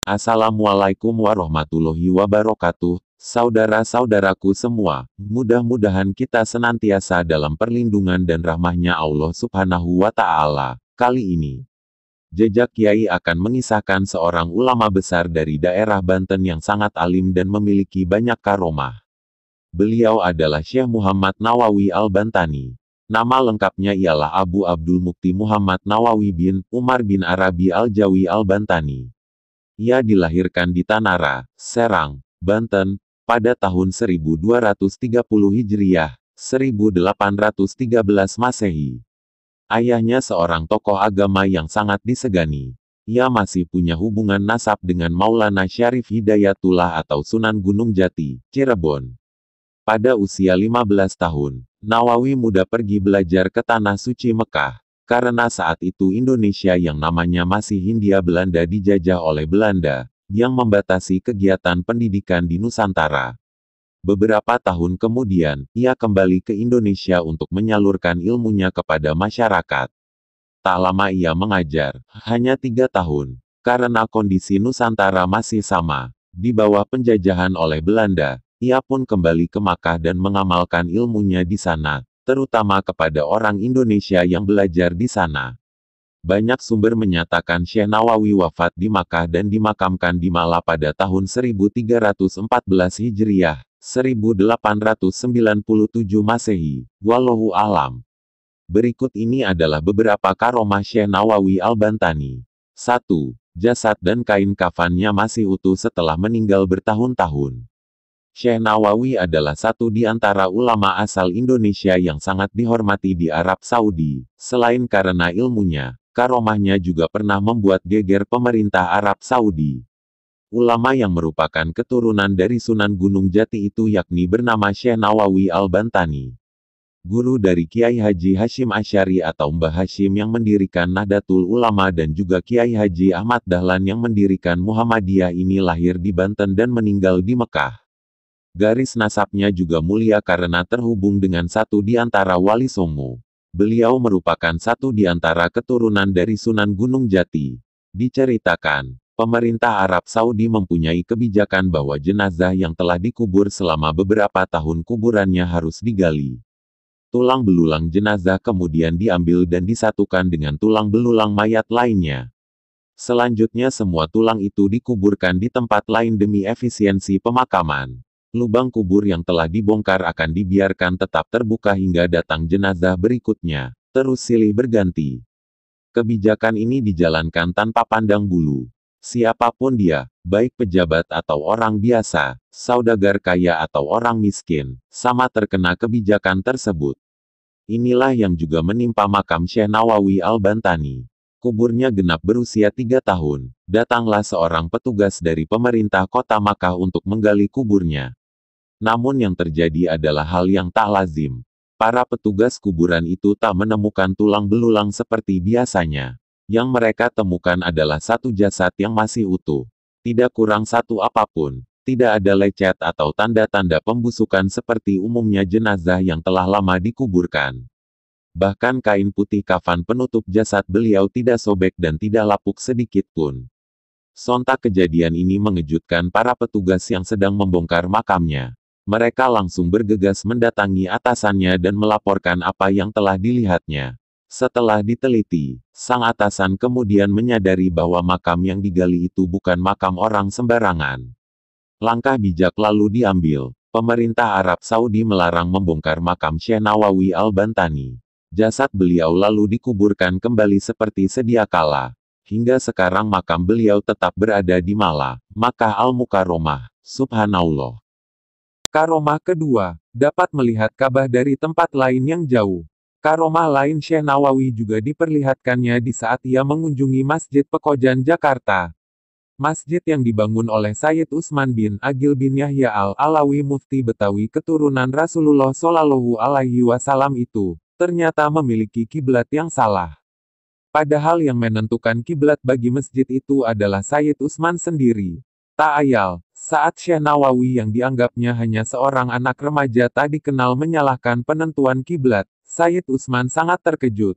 Assalamualaikum warahmatullahi wabarakatuh, saudara-saudaraku semua. Mudah-mudahan kita senantiasa dalam perlindungan dan rahmah-Nya Allah Subhanahu wa Ta'ala. Kali ini, Jejak Kiai akan mengisahkan seorang ulama besar dari daerah Banten yang sangat alim dan memiliki banyak karomah. Beliau adalah Syekh Muhammad Nawawi Al-Bantani. Nama lengkapnya ialah Abu Abdul Mukti Muhammad Nawawi bin Umar bin Arabi Al-Jawi Al-Bantani. Ia dilahirkan di Tanara, Serang, Banten, pada tahun 1230 Hijriah, 1813 Masehi. Ayahnya seorang tokoh agama yang sangat disegani. Ia masih punya hubungan nasab dengan Maulana Syarif Hidayatullah atau Sunan Gunung Jati, Cirebon. Pada usia 15 tahun, Nawawi muda pergi belajar ke Tanah Suci Mekah. Karena saat itu Indonesia yang namanya masih Hindia Belanda dijajah oleh Belanda, yang membatasi kegiatan pendidikan di Nusantara. Beberapa tahun kemudian, ia kembali ke Indonesia untuk menyalurkan ilmunya kepada masyarakat. Tak lama ia mengajar, hanya 3 tahun, karena kondisi Nusantara masih sama, di bawah penjajahan oleh Belanda, ia pun kembali ke Makkah dan mengamalkan ilmunya di sana, terutama kepada orang Indonesia yang belajar di sana. Banyak sumber menyatakan Syekh Nawawi wafat di Makkah dan dimakamkan di Malah pada tahun 1314 Hijriah, 1897 Masehi, wallahu alam. Berikut ini adalah beberapa karomah Syekh Nawawi Al-Bantani. 1. Jasad dan kain kafannya masih utuh setelah meninggal bertahun-tahun. Syekh Nawawi adalah satu di antara ulama asal Indonesia yang sangat dihormati di Arab Saudi. Selain karena ilmunya, karomahnya juga pernah membuat geger pemerintah Arab Saudi. Ulama yang merupakan keturunan dari Sunan Gunung Jati itu yakni bernama Syekh Nawawi Al-Bantani. Guru dari Kiai Haji Hashim Asy'ari atau Mbah Hashim yang mendirikan Nahdlatul Ulama dan juga Kiai Haji Ahmad Dahlan yang mendirikan Muhammadiyah ini lahir di Banten dan meninggal di Mekah. Garis nasabnya juga mulia karena terhubung dengan satu di antara Wali Songo. Beliau merupakan satu di antara keturunan dari Sunan Gunung Jati. Diceritakan, pemerintah Arab Saudi mempunyai kebijakan bahwa jenazah yang telah dikubur selama beberapa tahun kuburannya harus digali. Tulang belulang jenazah kemudian diambil dan disatukan dengan tulang belulang mayat lainnya. Selanjutnya semua tulang itu dikuburkan di tempat lain demi efisiensi pemakaman. Lubang kubur yang telah dibongkar akan dibiarkan tetap terbuka hingga datang jenazah berikutnya, terus silih berganti. Kebijakan ini dijalankan tanpa pandang bulu. Siapapun dia, baik pejabat atau orang biasa, saudagar kaya atau orang miskin, sama terkena kebijakan tersebut. Inilah yang juga menimpa makam Syekh Nawawi Al-Bantani. Kuburnya genap berusia 3 tahun, datanglah seorang petugas dari pemerintah kota Makkah untuk menggali kuburnya. Namun yang terjadi adalah hal yang tak lazim. Para petugas kuburan itu tak menemukan tulang belulang seperti biasanya. Yang mereka temukan adalah satu jasad yang masih utuh. Tidak kurang satu apapun. Tidak ada lecet atau tanda-tanda pembusukan seperti umumnya jenazah yang telah lama dikuburkan. Bahkan kain putih kafan penutup jasad beliau tidak sobek dan tidak lapuk sedikit pun. Sontak kejadian ini mengejutkan para petugas yang sedang membongkar makamnya. Mereka langsung bergegas mendatangi atasannya dan melaporkan apa yang telah dilihatnya. Setelah diteliti, sang atasan kemudian menyadari bahwa makam yang digali itu bukan makam orang sembarangan. Langkah bijak lalu diambil. Pemerintah Arab Saudi melarang membongkar makam Syekh Nawawi Al-Bantani. Jasad beliau lalu dikuburkan kembali seperti sedia kala. Hingga sekarang makam beliau tetap berada di Malah, Makkah Al-Mukarramah. Subhanallah. Karomah kedua, dapat melihat Ka'bah dari tempat lain yang jauh. Karomah lain Syekh Nawawi juga diperlihatkannya di saat ia mengunjungi Masjid Pekojan Jakarta. Masjid yang dibangun oleh Sayyid Utsman bin Agil bin Yahya Al-Alawi Mufti Betawi keturunan Rasulullah Shallallahu Alaihi Wasallam itu, ternyata memiliki kiblat yang salah. Padahal yang menentukan kiblat bagi masjid itu adalah Sayyid Utsman sendiri. Tak ayal, saat Syekh Nawawi yang dianggapnya hanya seorang anak remaja tak dikenal menyalahkan penentuan kiblat, Sayyid Utsman sangat terkejut.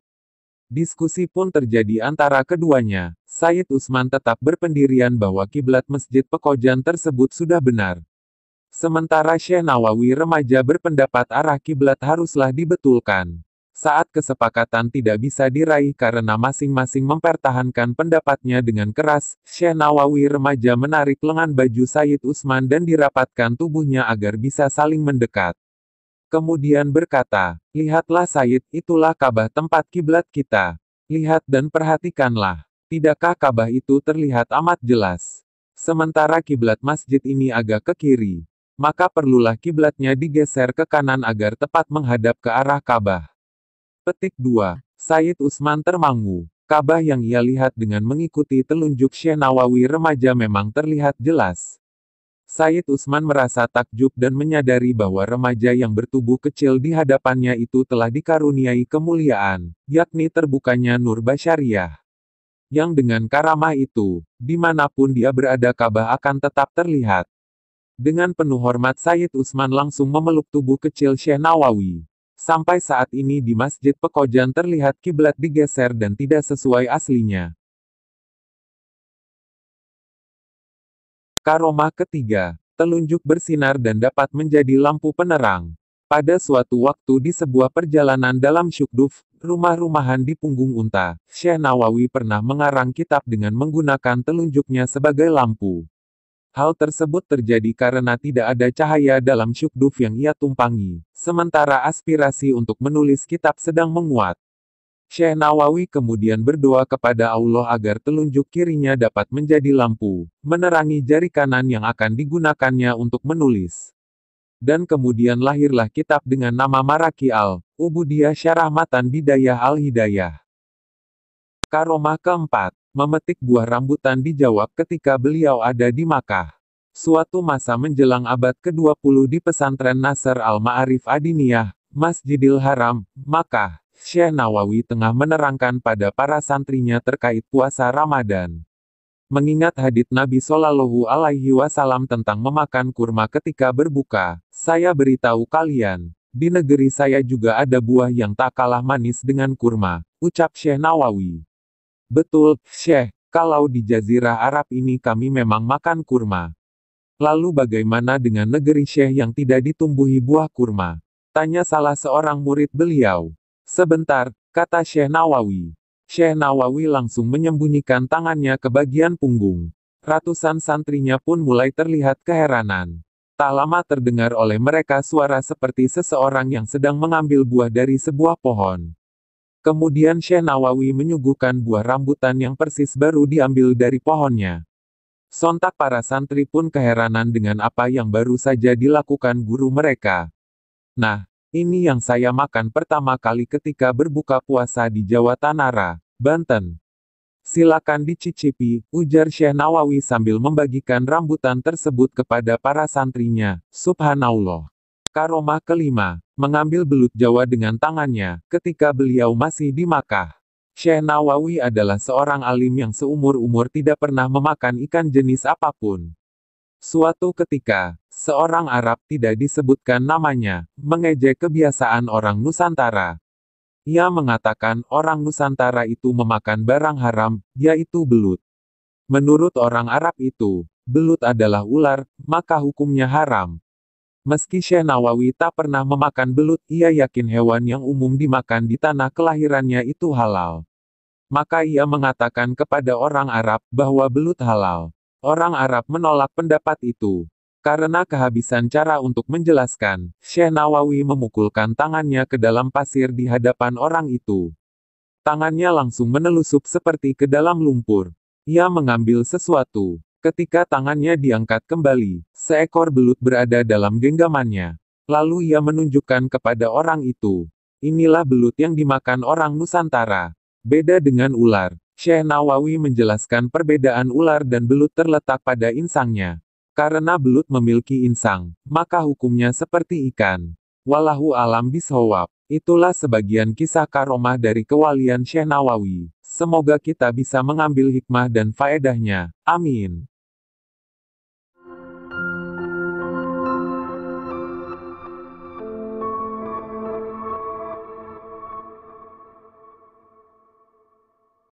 Diskusi pun terjadi antara keduanya. Sayyid Utsman tetap berpendirian bahwa kiblat Masjid Pekojan tersebut sudah benar. Sementara Syekh Nawawi remaja berpendapat arah kiblat haruslah dibetulkan. Saat kesepakatan tidak bisa diraih karena masing-masing mempertahankan pendapatnya dengan keras, Syekh Nawawi remaja menarik lengan baju Sayyid Utsman dan dirapatkan tubuhnya agar bisa saling mendekat. Kemudian berkata, "Lihatlah Sayyid, itulah Ka'bah tempat kiblat kita. Lihat dan perhatikanlah. Tidakkah Ka'bah itu terlihat amat jelas? Sementara kiblat masjid ini agak ke kiri. Maka perlulah kiblatnya digeser ke kanan agar tepat menghadap ke arah Ka'bah." Petik 2. Sayyid Utsman termangu. Ka'bah yang ia lihat dengan mengikuti telunjuk Syekh Nawawi remaja memang terlihat jelas. Sayyid Utsman merasa takjub dan menyadari bahwa remaja yang bertubuh kecil di hadapannya itu telah dikaruniai kemuliaan, yakni terbukanya nur basyariah. Yang dengan karamah itu, dimanapun dia berada Ka'bah akan tetap terlihat. Dengan penuh hormat Sayyid Utsman langsung memeluk tubuh kecil Syekh Nawawi. Sampai saat ini di Masjid Pekojan terlihat kiblat digeser dan tidak sesuai aslinya. Karomah ketiga, telunjuk bersinar dan dapat menjadi lampu penerang. Pada suatu waktu di sebuah perjalanan dalam syukduf, rumah-rumahan di punggung unta, Syekh Nawawi pernah mengarang kitab dengan menggunakan telunjuknya sebagai lampu. Hal tersebut terjadi karena tidak ada cahaya dalam syukduf yang ia tumpangi, sementara aspirasi untuk menulis kitab sedang menguat. Syekh Nawawi kemudian berdoa kepada Allah agar telunjuk kirinya dapat menjadi lampu, menerangi jari kanan yang akan digunakannya untuk menulis. Dan kemudian lahirlah kitab dengan nama Maraki al-Ubudiyah Syarah Matan Bidayah al-Hidayah. Karomah keempat, memetik buah rambutan dijawab ketika beliau ada di Makkah. Suatu masa menjelang abad ke-20 di pesantren Nasr al-Ma'arif Adiniyah, Masjidil Haram, Makkah, Syekh Nawawi tengah menerangkan pada para santrinya terkait puasa Ramadan. Mengingat hadits Nabi Shallallahu Alaihi Wasallam tentang memakan kurma ketika berbuka, saya beritahu kalian, di negeri saya juga ada buah yang tak kalah manis dengan kurma, ucap Syekh Nawawi. Betul, Syekh, kalau di Jazirah Arab ini kami memang makan kurma. Lalu bagaimana dengan negeri Syekh yang tidak ditumbuhi buah kurma? Tanya salah seorang murid beliau. Sebentar, kata Syekh Nawawi. Syekh Nawawi langsung menyembunyikan tangannya ke bagian punggung. Ratusan santrinya pun mulai terlihat keheranan. Tak lama terdengar oleh mereka suara seperti seseorang yang sedang mengambil buah dari sebuah pohon. Kemudian Syekh Nawawi menyuguhkan buah rambutan yang persis baru diambil dari pohonnya. Sontak para santri pun keheranan dengan apa yang baru saja dilakukan guru mereka. Nah, ini yang saya makan pertama kali ketika berbuka puasa di Jawa Tanara, Banten. Silakan dicicipi, ujar Syekh Nawawi sambil membagikan rambutan tersebut kepada para santrinya. Subhanallah. Karomah kelima, mengambil belut Jawa dengan tangannya, ketika beliau masih di Makkah. Syekh Nawawi adalah seorang alim yang seumur-umur tidak pernah memakan ikan jenis apapun. Suatu ketika, seorang Arab tidak disebutkan namanya, mengejek kebiasaan orang Nusantara. Ia mengatakan orang Nusantara itu memakan barang haram, yaitu belut. Menurut orang Arab itu, belut adalah ular, maka hukumnya haram. Meski Syekh Nawawi tak pernah memakan belut, ia yakin hewan yang umum dimakan di tanah kelahirannya itu halal. Maka ia mengatakan kepada orang Arab bahwa belut halal. Orang Arab menolak pendapat itu. Karena kehabisan cara untuk menjelaskan, Syekh Nawawi memukulkan tangannya ke dalam pasir di hadapan orang itu. Tangannya langsung menelusup seperti ke dalam lumpur. Ia mengambil sesuatu. Ketika tangannya diangkat kembali, seekor belut berada dalam genggamannya. Lalu ia menunjukkan kepada orang itu. Inilah belut yang dimakan orang Nusantara. Beda dengan ular. Syekh Nawawi menjelaskan perbedaan ular dan belut terletak pada insangnya. Karena belut memiliki insang, maka hukumnya seperti ikan. Wallahu alam bishawab. Itulah sebagian kisah karomah dari kewalian Syekh Nawawi. Semoga kita bisa mengambil hikmah dan faedahnya. Amin.